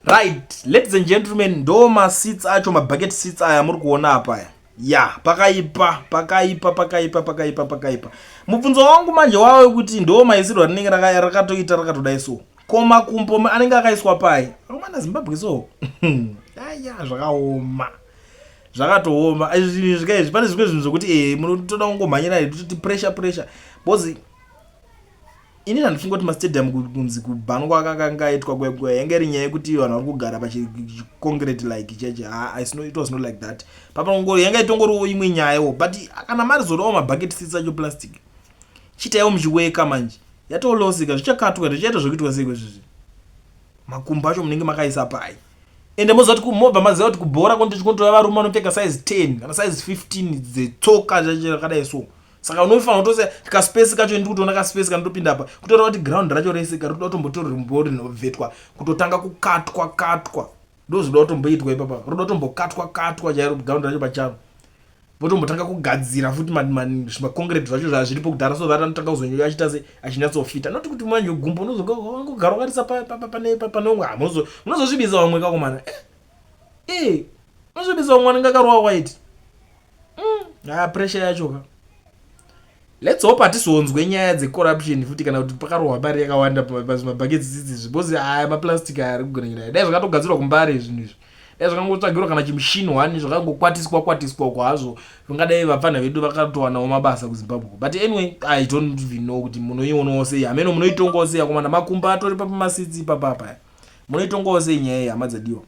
Right, ladies and gentlemen, ndo maseats acho mabucket seats aya muri kuona apa aya. Ya, pakaipa. Mubvunzo wangu manje wawe kuti ndo maisirwa rinenge rakatoita rakatodai so. Koma kumpo anenge akaiswa pai. Romana Zimbabwe so. Aya, zvakaoma. Zvakatooma. Pane zvimwe zvinhu zvokuti munotoda kungomhanyira kuti pressure. Bozi ini ndandifungoti mastadium kunzi kubhanwa akakangaitwa kwekwe yange iri nyaya yekuti vanhu vari kugara pachiconcrete like cheche. It was not like that. Papa ngori yanga itongoriwo imwe nyayawo, but kana mari zodawo mabucket seats acho plastic chitaiwo muchiweka manje yatolosika zvichakatwa zvichaita zvokuitwa sei kwezvizvi makumbo acho munenge makaisa pai ende mozoti kumobva maziva kuti kubhora kondichikontova varume vanopfeka size 10 kana size 15 dzetsoka zvakadai so. Saka unofanira kutose kaspace kacho ndikutoona kaspace kanotopinda apa kutora kuti ground racho rese karotoda kutombotora rimbori rinovhetwa kutotanga kukatwa ndo zvoda kutomboitwa ipapa roda kutombokatwa chairo ground racho pachavo votombotanga kugadzira futi maconcrete zvacho zvazviripo kudhara so that anotanga kuzonyanya achita se achinyatsofita noti kuti manje gumbo unozogara wakarisa panomwe munozozvibisa vamwe kakomana unozvibisa vamwe anenge akarowa white pressure yachoka. Let's hope hatisonzwe nyaya dzecorruption futi kana kuti pakarohwa mari yakawanda pamabucket seats because maplastic ari kugona nyaya dai zvakatogadzirwa kumbare zvinhu izvi dai zvakangotsvagirwa kana chimushini wani zvakangokwatiswa kwazvo zvingadai vapfana vedu vakatowanawo mabasa kuZimbabwe. But anyway, I don't even know kuti munoionawo sei ameno munoitongawo sei akomana makumba atori pamasitsi papapa munoitongawo sei nyaya iyi hama dzadiwa.